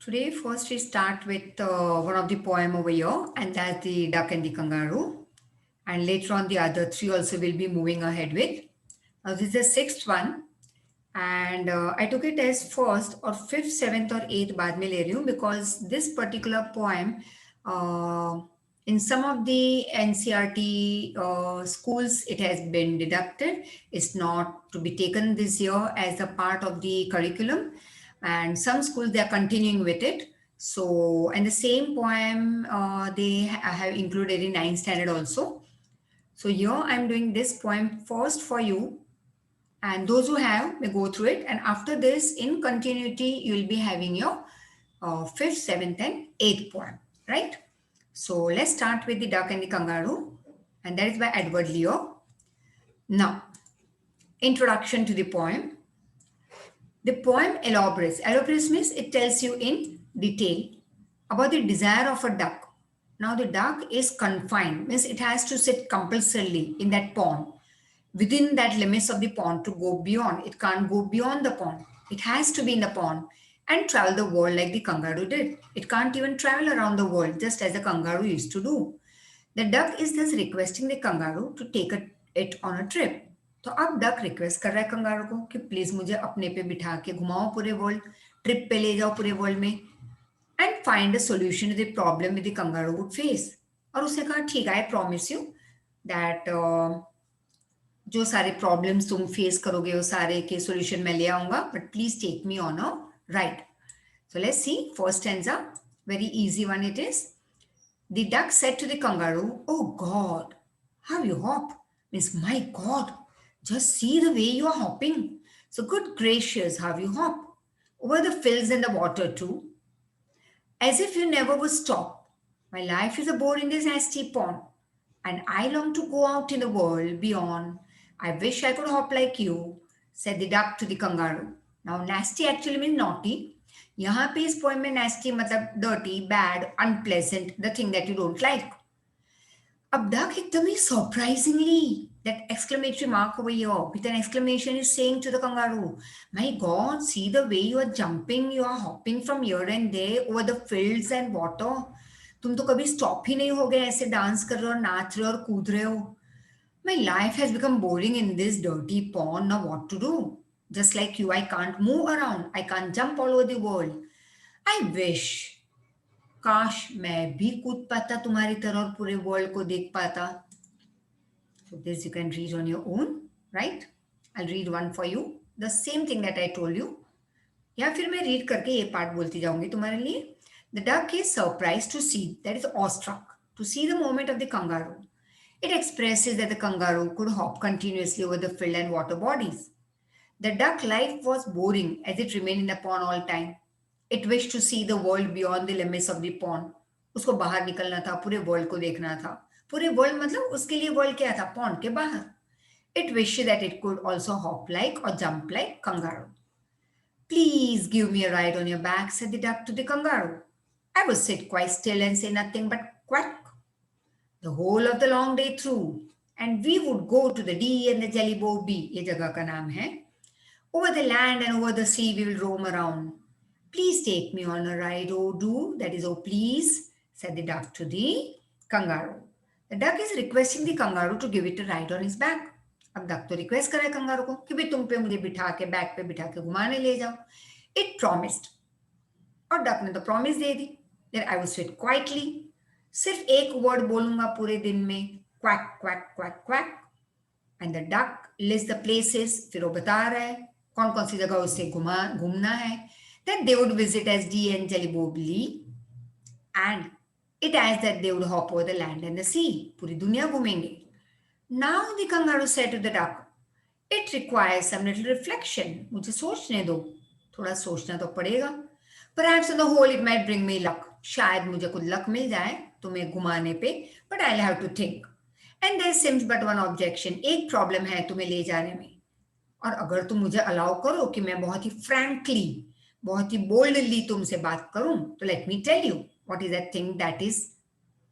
Today, first we start with one of the poem over here, and that's the Duck and the Kangaroo. And later on, the other three also will be moving ahead with. Now, this is the sixth one, and I took it as first or fifth, seventh, or eighth बाद में ले रही हूँ because this particular poem, uh, in some of the NCRT schools, it has been deducted. It's not to be taken this year as a part of the curriculum, and some schools they are continuing with it. So, and the same poem they have included in ninth standard also. So here I'm doing this poem first for you, and those who have may go through it, and after this in continuity you will be having your fifth, seventh and eighth poem, right? So let's start with the Duck and the Kangaroo, and that is by Edward Leo. Now, introduction to the poem. The poem elaborates means it tells you in detail about the desire of a duck. Now the duck is confined, means it has to sit compulsorily in that pond, within that limits of the pond to go beyond. It can't go beyond the pond. It has to be in the pond and travel the world like the kangaroo did. It can't even travel around the world just as the kangaroo used to do. The duck is thus requesting the kangaroo to take it on a trip. तो अब duck request कर रहा है kangaroo को कि please मुझे अपने पे बिठा के घुमाओ पूरे वर्ल्ड, ट्रिप पे ले जाओ पूरे वर्ल्ड में, and find a solution to the problem with the kangaroo would face. और उसने कहा ठीक है, आई प्रॉमिस यू दैट जो सारे प्रॉब्लम्स तुम फेस करोगे वो सारे के सॉल्यूशन मैं ले आऊंगा, but please take me on a ride. So let's see. First stanza, very easy one it is. The duck said to the kangaroo, "Oh God, how you hop!" Means, my God, just see the way you are hopping. So good gracious, how you hop over the fields and the water too, as if you never would stop. My life is a bore in this nasty pond, and I long to go out in the world beyond. I wish I could hop like you, said the duck to the kangaroo. Now, nasty actually means naughty. यहाँ पे इस poem में nasty मतलब dirty, bad, unpleasant, the thing that you don't like. अब duck एकदम ही surprisingly, that exclamatory mark over here with an exclamation is saying to the kangaroo, my God, see the way you are jumping, you are hopping from here and there over the fields and water. तुम तो कभी stop ही नहीं हो गए, ऐसे dance कर रहे हो, नाच रहे हो और कूद रहे हो. My life has become boring in this dirty pond. Now what to do? Just like you, I can't move around. I can't jump all over the world. I wish, काश मैं भी कूद पाता तुम्हारी तरह और पूरे वर्ल्ड को देख पाता. So this you can read on your own, right? I'll read one for you. The same thing that I told you. या फिर मैं रीड करके ये पार्ट बोलती जाऊंगी तुम्हारे लिए. The duck is surprised to see, that is awestruck, to see the movement of the kangaroo. It expresses that the kangaroo could hop continuously over the field and water bodies. The duck life was boring as it remained in the pond all time. It wished to see the world beyond the limits of the pond. उसको बाहर निकलना था, पूरे world को देखना था. पूरे world मतलब उसके लिए वर्ल्ड क्या था? पॉन्ड के बाहर. It wished that it could also hop like or jump like kangaroo. Please give me a ride on your back, said the duck to the kangaroo. I would sit quite still and say nothing but quack the whole of the long day through, and we would go to the D and the Jelly Bow B, ये जगह का नाम है. Over the land and over the sea we will roam around. Please take me on a ride, oh do, that is oh please, said the duck to the kangaroo. The duck is requesting the kangaroo to give it a ride on his back. अब duck तो request कर रहा है kangaroo को कि भाई तुम पे मुझे बिठा के बैक पे बिठा के घुमाने ले जाओ. It promised, और duck ने तो promise they the that I will sit quietly. सिर्फ एक वर्ड बोलूंगा पूरे दिन में, quack quack quack quack. And the duck lists the places, फिर वो बता रहा है कौन कौन सी जगह उससे घूमना है. That they would visit as D and Jelly Bob Lee, and it adds that they would hop over the land and the sea. पूरी दुनिया घूमेंगे. Now the kangaroo said to the duck, it requires some little reflection. मुझे सोचने दो, थोड़ा सोचना तो पड़ेगा. Perhaps on the whole it might bring me luck. शायद मुझे कुछ luck मिल जाए तुम्हें घुमाने पे, but I'll have to think. And there seems but one objection. एक problem है तुम्हें ले जाने में. और अगर तुम मुझे allow करो कि मैं बहुत ही frankly, बहुत ही boldly तुमसे बात करूं, तो let me tell you what is that thing that is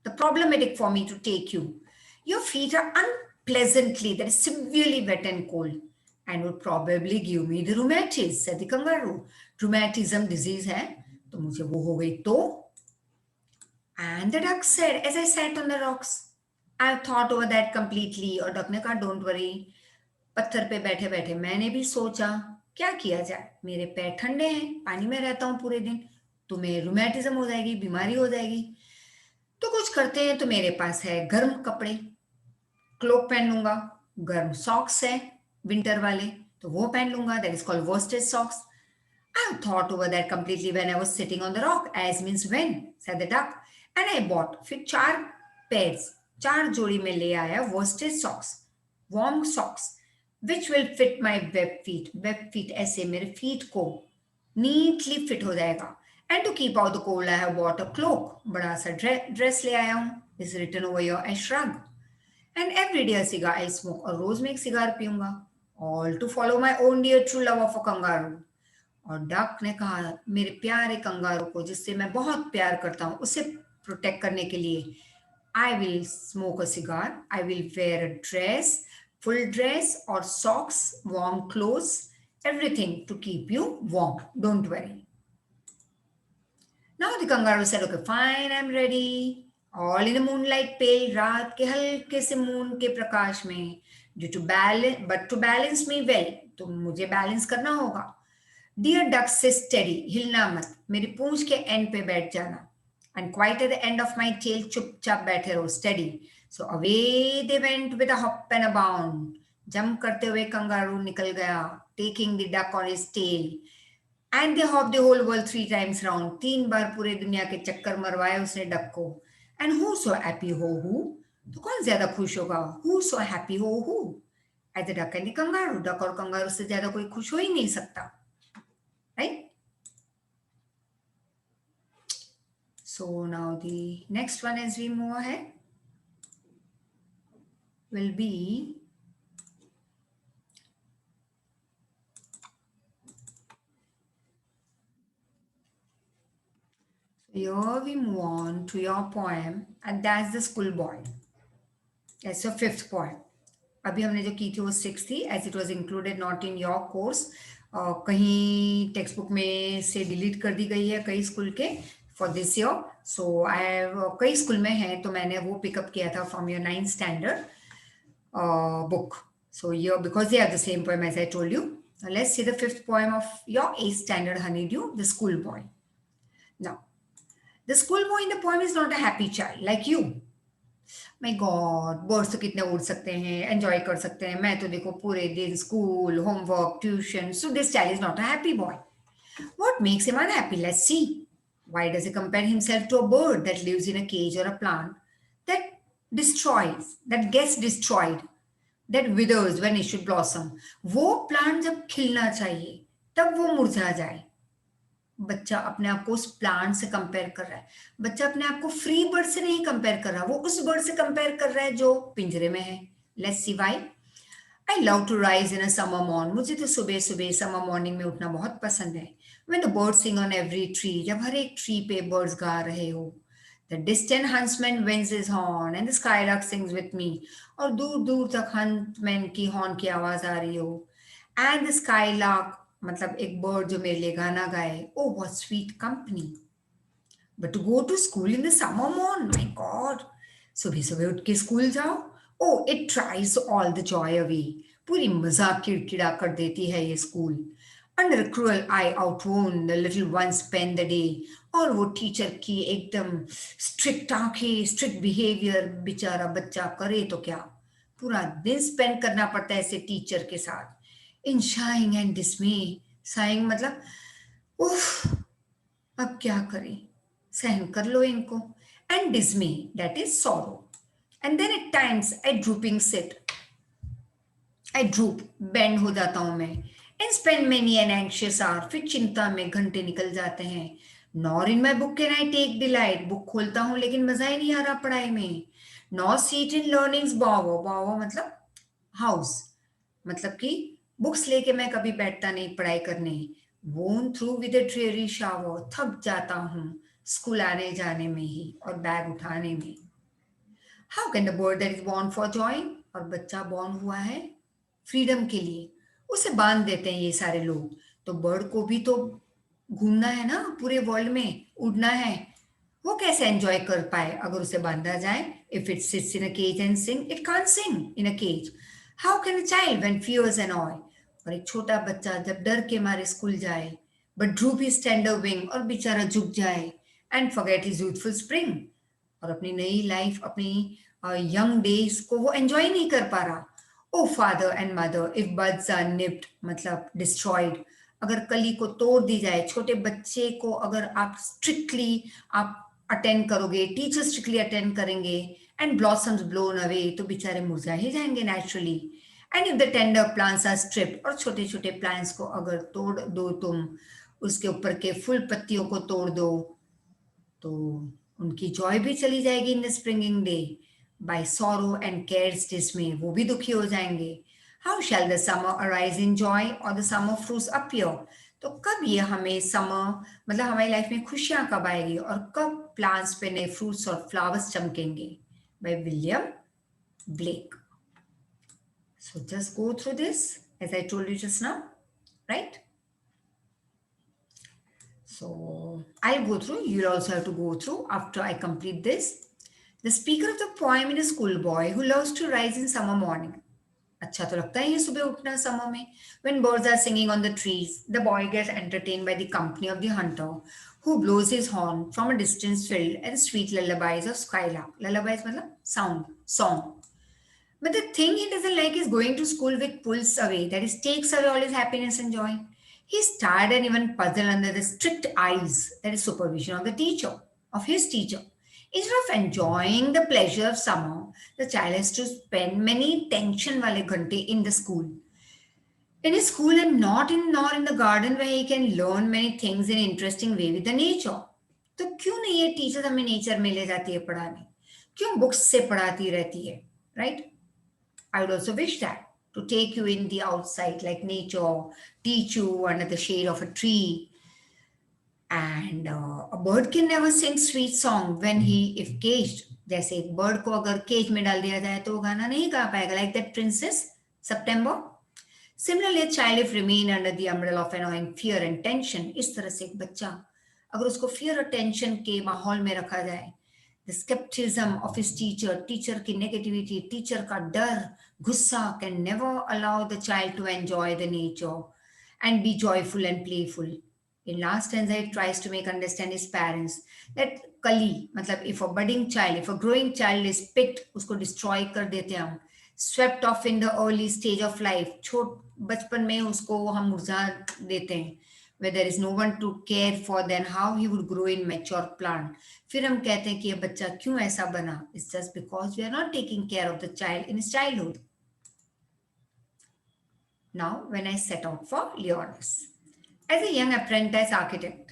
the problematic for me to take you. Your feet are unpleasantly, that is severely wet and cold, and would probably give me the rheumatism, said the kangaroo. Rheumatism disease है, तो मुझे वो हो गई तो. And the duck said, as I sat on the rocks, I've thought over that completely. और duck ने कहा, don't worry. पत्थर पे बैठे बैठे मैंने भी सोचा क्या किया जाए. मेरे पैर ठंडे हैं, पानी में रहता हूँ पूरे दिन, तुम्हें रूमेटिज्म हो जाएगी, बीमारी हो जाएगी. तो कुछ करते हैं. तो मेरे पास है गर्म कपड़े, क्लोक पहन लूंगा. गर्म सॉक्स है विंटर वाले, तो वो पहन लूंगा. That is called worsted socks. I have thought over that completely when I was sitting on the rock, as means when, said the duck. And I bought, फिर 4 pairs, 4 जोड़ी में ले आया worsted socks, warm socks, which will fit my web feet. Web feet ऐसे मेरे feet को neatly fit हो जाएगा. And to keep out the cold, I have bought a cloak. बड़ा सा dress ले आया हूँ. Is written over here, I shrug. And every day a cigar I smoke. और रोज मैं एक cigar पीऊंगा. All to follow my own dear true love of a kangaroo. और duck ने कहा, मेरे प्यारे कंगारू को जिससे मैं बहुत प्यार करता हूँ उसे प्रोटेक्ट करने के लिए, I will smoke a cigar, I will wear a dress, full dress और socks, warm clothes, everything to keep you warm, don't worry. Now the kangaroo said, okay fine, I am ready. All in the moonlight pale, रात के हल्के से moon के प्रकाश में. Due to balance, but to balance me well, तो मुझे balance करना होगा. डियर डक से स्टेडी, हिलना मत, मेरी पूंछ के एंड पे बैठ जाना. And quiet at the end of my tail, चुपचाप बैठे रहो, steady. So away they went with a hop and a bound. Jump करते हुए कंगारू निकल गया, taking the duck on his tail. And they hop the whole world 3 times round. 3 बार पूरे दुनिया के चक्कर मरवाए उसने डक को. एंड हु सो हैप्पी हो, तो कौन ज्यादा खुश होगा? हु सो हैप्पी हो at the duck and the kangaroo. Duck और कंगारू से ज्यादा कोई खुश हो ही नहीं सकता, right? So now the next one as we move ahead will be here we move on to your poem and that's the schoolboy. That's your 5th poem. अभी हमने जो की थी वो 6 थी, as it was included not in your course. कहीं text book में से डिलीट कर दी गई है कई स्कूल के फॉर दिस ईयर. सो आई कई स्कूल में है तो मैंने वो पिकअप किया था from your 9th standard book. So here, because they are the same poem as I told you. Now let's see the 5th poem of your 8th standard Honeydew, the schoolboy. Now, the schoolboy in the poem is not a happy child like you. My God, birds तो कितने उड़ सकते हैं, enjoy कर सकते हैं. मैं तो देखो पूरे दिन school, homework, tuition. So this child is not a happy boy. What makes him unhappy? Let's see. Why does he compare himself to a bird that lives in a cage or a plant that destroys, that gets destroyed, that withers when it should blossom? वो plant जब खिलना चाहिए तब वो मुरझा जाए. बच्चा अपने आप को उस प्लांट से कंपेयर कर रहा है. बच्चा अपने आप को फ्री बर्ड से नहीं कंपेयर कर रहा, वो उस बर्ड से कंपेयर कर रहा है जो पिंजरे में है. Let's see why. I love to rise in a summer morning. मुझे तो सुबह सुबह समर मॉर्निंग में उठना बहुत पसंद है. When the birds sing on every tree, जब हर एक ट्री पे बर्ड्स गा रहे हो. The distant huntsman winds his horn and the skylark sings with me. और दूर दूर तक हंसमैन की हॉर्न की आवाज आ रही हो. एंड द स्काईलार्क, मतलब एक बर्ड जो मेरे लिए गाना गाए. Oh what sweet company. But to go to school in the summer morn, my god. सुबह सुबह उठ के स्कूल जाओ. Oh it drives all the joy away. पूरी मजाक किड़किड़ा कर देती है ये school. Under cruel eye outworn the little one spend the day. और वो टीचर की एकदम स्ट्रिक्ट आंखें, स्ट्रिक्ट बिहेवियर, बेचारा बच्चा करे तो क्या, पूरा दिन स्पेंड करना पड़ता है ऐसे टीचर के साथ. In sighing and dismay. Sighing मतलब उफ, अब क्या करें, सहन कर लो इनको. And dismay, that is sorrow. And then at times I drooping sit. I droop, bend हो जाता हूं मैं. And spend many an anxious hour. फिर चिंता में घंटे निकल जाते हैं. Nor in my book can I take delight. Book खोलता हूं लेकिन मजा ही नहीं आ रहा पढ़ाई में. नॉर सीट इन लर्निंग्स बावो. बावो मतलब हाउस, मतलब कि बुक्स लेके मैं कभी बैठता नहीं पढ़ाई करने. वोन through with a dreary shower. थक जाता हूं स्कूल आने जाने में ही और बैग उठाने में. How can the bird that is born for Joy. और बच्चा बॉर्न हुआ है फ्रीडम के लिए, उसे बांध देते हैं ये सारे लोग. तो बर्ड को भी तो घूमना है ना पूरे वर्ल्ड में, उड़ना है, वो कैसे एंजॉय कर पाए अगर उसे बांधा जाए? If it sits in a cage and sing, it can't sing in a cage. How can a child when fears annoy? और एक छोटा बच्चा जब डर के मारे स्कूल जाए, but drupe his tender wing, और बेचारा झुक जाए and forget his youthful spring, और अपनी नई लाइफ, अपनी यंग डेज को वो एंजॉय नहीं कर पा रहा। Oh father and mother, if birds are nipped, मतलब डिस्ट्रॉयड, अगर कली को तोड़ दी जाए, छोटे बच्चे को अगर आप स्ट्रिक्टली आप अटेंड करोगे, टीचर स्ट्रिक्टली अटेंड करेंगे, एंड ब्लॉसम्स ब्लोन अवे, तो बेचारे मुरझा ही जाएंगे naturally. And if the tender plants are stripped, और छोटे छोटे प्लांट्स को अगर तोड़ दो तुम, उसके ऊपर के फुल पत्तियों को तोड़ दो, तो उनकी जॉय भी चली जाएगी in the springing day. By sorrow and cares dismay, वो भी दुखी हो जाएंगे। How shall the summer arise in joy और द समर फ्रूट्स अपीयर? तो कब ये हमें समर, मतलब हमारी लाइफ में खुशियां कब आएगी, और कब प्लांट्स पे नए फ्रूट्स और फ्लावर्स चमकेंगे? By William Blake. So just go through this as I told you just now, right? So I'll go through, you'll also have to go through after I complete this. The speaker of the poem is a schoolboy who loves to rise in summer morning. अच्छा तो लगता है ये सुबह उठना summer में. When birds are singing on the trees, the boy gets entertained by the company of the hunter, who blows his horn from a distance filled and sweet lullabies of skylark. Lullabies मतलब sound, song. But the thing he doesn't like is going to school, which pulls away, that is, takes away all his happiness and joy. He's tired and even puzzled under the strict eyes, that is, supervision of the teacher, of his teacher. Instead of enjoying the pleasure of summer, the child has to spend many tension wale ghante in the school. In his school, and not in nor in the garden, where he can learn many things in an interesting way with the nature. तो क्यों नहीं ये teacher हमें nature में ले जाती है पढ़ाने? क्यों बुक्स से पढ़ाती रहती है? Right? I would also wish that to take you in the outside, like nature, teach you under the shade of a tree. And a bird can never sing sweet song when he if caged. जैसे एक bird को अगर cage में डाल दिया जाए तो वो गाना नहीं गा पाएगा, like that princess September. Similarly, a child if remain under the umbrella of annoying fear and tension, इस तरह से एक बच्चा अगर उसको fear और tension के माहौल में रखा जाए, the skepticism of his teacher, teacher की negativity, teacher का डर, गुस्सा can never allow the child to enjoy the nature and be joyful and playful. In last stanza, it tries to make understand his parents that kali, मतलब if a budding child, if a growing child is picked, उसको destroy कर देते हम, swept off in the early stage of life, छोट बचपन में उसको हम मुरझा देते हैं, where there is no one to care for, then how he would grow in mature plant. फिर हम कहते हैं कि ये बच्चा क्यों ऐसा बना? It's just because we are not taking care of the child in his childhood. Now, when I set out for Leonis. As a young apprentice architect,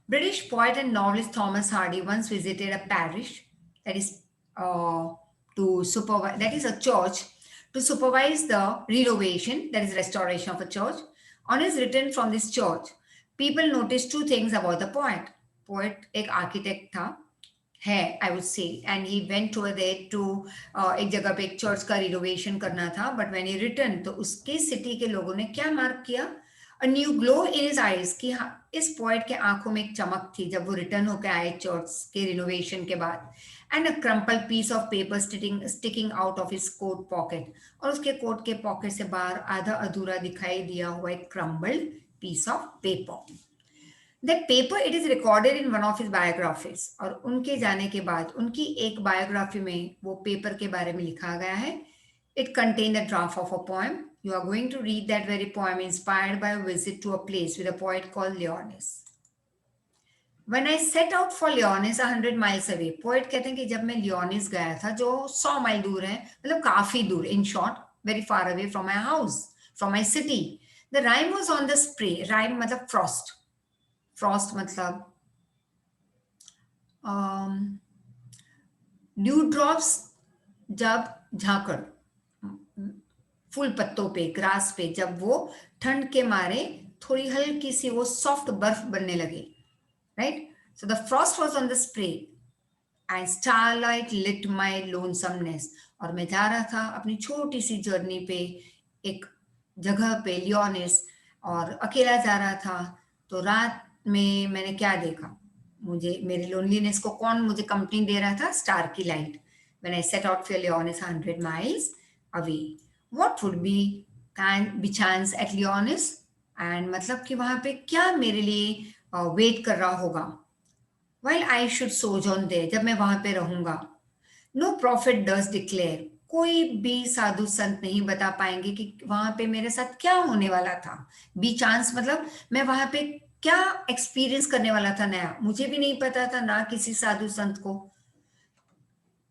British poet and novelist Thomas Hardy once visited a parish, that is to supervise, that is a church, to supervise the renovation, that is restoration of a church. On his return from this church, people noticed two things about the poet. Poet एक architect था, है I would say, and he went over there to एक जगह पे एक church का renovation करना था, but when he returned, तो उसके सिटी के लोगों ने क्या मार्क किया? A new glow in his eyes, कि हाँ इस पोएट के आंखों में एक चमक थी जब वो रिटर्न होकर आए चर्च के रिनोवेशन के बाद. And a crumple piece of paper sticking out of his coat pocket, और उसके कोट के पॉकेट से बाहर आधा अधूरा दिखाई दिया हुआ एक crumbled piece of paper. That paper, it is recorded in one of his biographies, और उनके जाने के बाद उनकी एक बायोग्राफी में वो पेपर के बारे में लिखा गया है. It contained a draft of a poem. You are going to read that very poem inspired by a visit to a place with a poet called Leonis. When I set out for Leonis 100 miles away, poet कहते हैं कि जब मैं लियोनिस गया था जो 100 mile दूर है, मतलब काफी दूर, in short, very far away from my house, from my city. The rime was on the spray. Rime मतलब frost. Frost मतलब ड्यू ड्रॉप्स जब झाकड़ फूल पत्तों पे, ग्रास पे, जब वो ठंड के मारे थोड़ी हल्की सी वो सॉफ्ट बर्फ बनने लगे, right? So the frost was on the spray and starlight lit my lonesomeness. और मैं जा रहा था अपनी छोटी सी जर्नी पे एक जगह पे लियोनिस, और अकेला जा रहा था, तो रात में मैंने क्या देखा? मुझे मेरे लोनलीनेस को कौन मुझे कंपनी दे रहा था? स्टार की light. When I set out for लियोनिस 100 miles away, what would B can be chance at लियोनिस? And मतलब कि वहां पे क्या मेरे लिए वेट कर रहा होगा? While I should sojourn there, जब मैं वहां पे रहूंगा। नो प्रॉफिट डज डिक्लेयर, कोई भी साधु संत नहीं बता पाएंगे कि वहां पे मेरे साथ क्या होने वाला था। बी चांस मतलब मैं वहां पे क्या एक्सपीरियंस करने वाला था नया, मुझे भी नहीं पता था, ना किसी साधु संत को।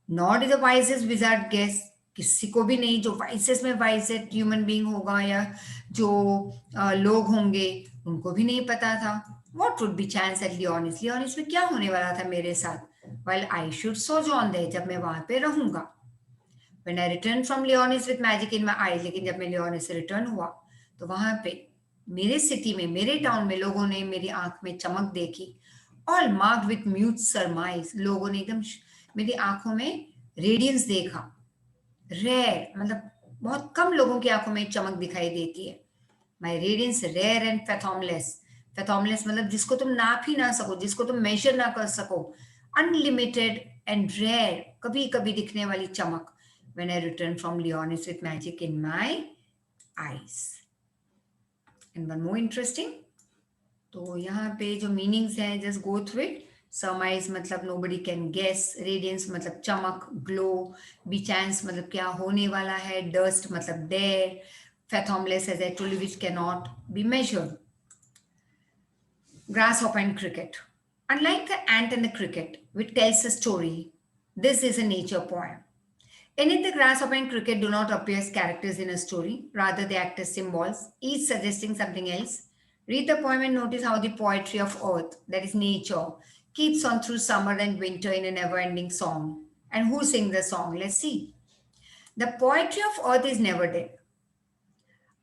Not the wisest wizard guess, किसी को भी नहीं, जो वाइसेस में वाइसेस्ट ह्यूमन बीइंग होगा या जो लोग होंगे उनको भी नहीं पता था। What would bechance at Lyonnesse, Lyonnesse में क्या होने वाला था मेरे साथ? Well I should sojourn there, जब मैं वहां पे रहूंगा। When I returned from Leonis with magic in my eyes, लेकिन जब मैं लियोनिस से रिटर्न हुआ तो वहां पे मेरे सिटी में, मेरे टाउन में लोगों ने मेरी आंख में चमक देखी। ऑल मार्क्ड विथ म्यूट सरमाइज, लोगों ने एकदम मेरी आंखों में रेडियंस देखा। रेयर मतलब बहुत कम लोगों की आंखों में चमक दिखाई देती है। माई रेडियंस रेयर एंड फैथोमलेस, फैथोमलेस मतलब जिसको तुम नाप ही ना सको, जिसको तुम मेजर ना कर सको। अनलिमिटेड एंड रेयर, कभी कभी दिखने वाली चमक। when I returned from Leonis with magic in my eyes. And one more interesting, तो यहाँ पे जो मीनिंग्स हैं जस्ट गो थ्रू इट। सरमाइज मतलब नोबडी कैन गेस, रेडियंस मतलब चमक, ग्लो, बिचांस मतलब क्या होने वाला है, डस्ट मतलब dare, fathomless as I told you which can not be measured. Grasshopper and cricket. Unlike the ant and the cricket, which tells a story, this is a nature poem. In it, the grasshopper and cricket do not appear as characters in a story, rather, they act as symbols, each suggesting something else. Read the poem and notice how the poetry of earth, that is nature, keeps on through summer and winter in a never ending song. And who sings the song? Let's see. The poetry of earth is never dead.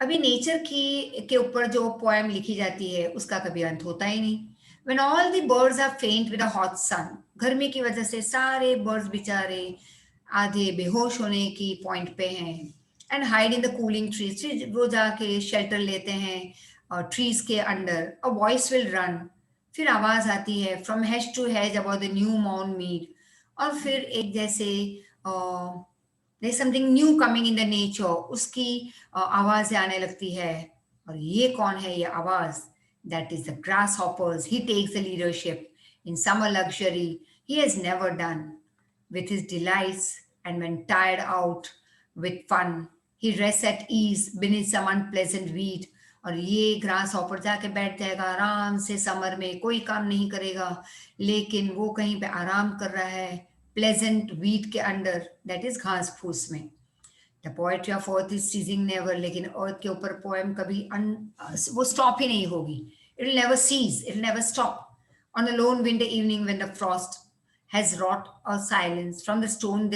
अभी nature की के ऊपर जो poem लिखी जाती है उसका कभी अंत होता ही नहीं। When all the birds are faint with a hot sun, गर्मी की वजह से सारे बर्ड्स बेचारे आधे बेहोश होने की पॉइंट पे हैं। And hide in the cooling trees, वो जाके शेल्टर लेते हैं ट्रीज के under. A voice will run, फिर आवाज आती है from hedge to hedge about the new मॉर्न मीड। और फिर एक जैसे there something new coming in the nature, उसकी आवाजें आने लगती है। और ये कौन है ये आवाज? That is the grasshoppers. He takes the leadership in summer luxury he has never done with his delights, and when tired out with fun, he rests at ease beneath some unpleasant weed. और ये grass hopper जाके बैठ जाएगा आराम से, summer में कोई काम नहीं करेगा, लेकिन वो कहीं पे आराम कर रहा है प्लेजेंट वीट के अंडर, दैट इज घास फूस में। The poetry of earth is ceasing never, लेकिन अर्थ के ऊपर पोएम कभी वो स्टॉप ही नहीं होगी। It will never cease, it will never stop. On a lone winter evening when the frost has wrought a silence. From the stone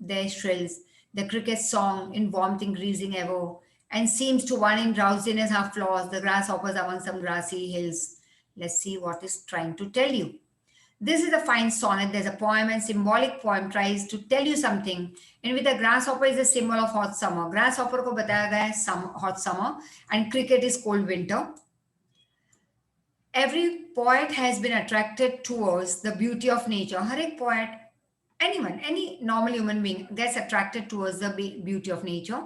there shrills the cricket's song in warmth increasing ever, and seems to one in drowsiness half lost, the grasshoppers among some grassy hills. Let's see what it's trying to tell you. This is a fine sonnet. There's a poem, and symbolic poem tries to tell you something. And with the grasshopper is a symbol of hot summer. Grasshopper को बताया गया है hot summer, and cricket is cold winter. Every poet has been attracted towards the beauty of nature. हर एक poet, anyone, any normal human being gets attracted towards the beauty of nature.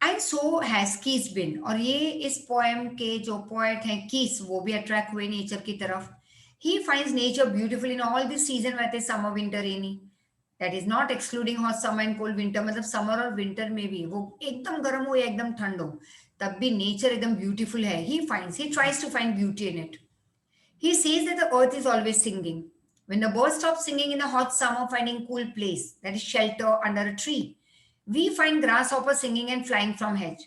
And so has Keats been. और ये इस poem के जो poet हैं Keats, वो भी attract हुए nature की तरफ. He finds nature beautiful in all the season, whether it's summer, winter, rainy. That is not excluding hot summer and cold winter. मतलब summer और winter में भी वो एकदम गर्म हो या एकदम ठंड हो, तब भी nature एकदम beautiful है. He tries to find beauty in it. He says that the earth is always singing. When the birds stop singing in the hot summer, finding cool place, that is shelter under a tree, we find grasshopper singing and flying from hedge.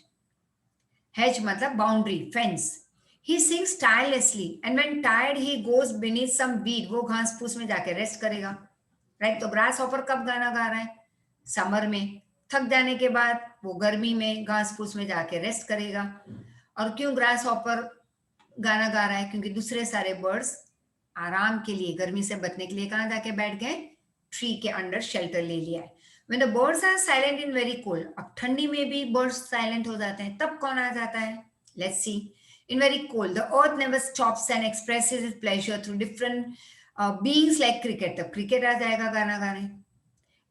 Hedge matlab boundary, fence. He sings tirelessly, and when tired, he goes beneath some weed. वो घास फूस में जाके rest करेगा, right? तो grass hopper कब गाना गा रहा है? समर में। थक जाने के बाद वो गर्मी में घास फूस में जाके रेस्ट करेगा। और क्यों ग्रास हॉपर गाना गा रहा है? क्योंकि दूसरे सारे बर्ड्स आराम के लिए, गर्मी से बचने के लिए कहाँ जाके बैठ गए? ट्री के अंडर शेल्टर ले लिया है। When the birds are silent in very cold, अब ठंडी में भी बर्ड्स साइलेंट हो जाते हैं, तब कौन आ जाता है? Let's see. In very cold, the earth never stops and expresses its pleasure through different beings like cricket. The cricket aa jayega gana gaane.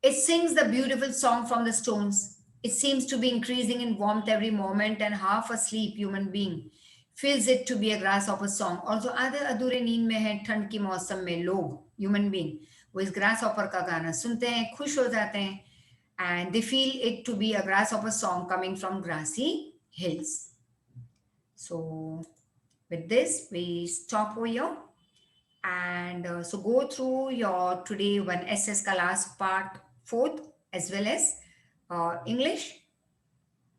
It sings the beautiful song from the stones. It seems to be increasing in warmth every moment, and half asleep human being feels it to be a grasshopper song. Also, आधे अधूरे नींद में है ठंड की मौसम में लोग human being वो इस grasshopper का गाना सुनते हैं, खुश हो जाते हैं, and they feel it to be a grasshopper song coming from grassy hills. So, with this, we stop over here. And so go through your today one SS class part fourth as well as English.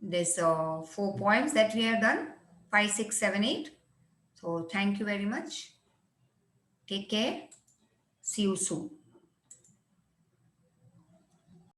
There's 4 poems that we have done, 5, 6, 7, 8. So thank you very much. Take care. See you soon.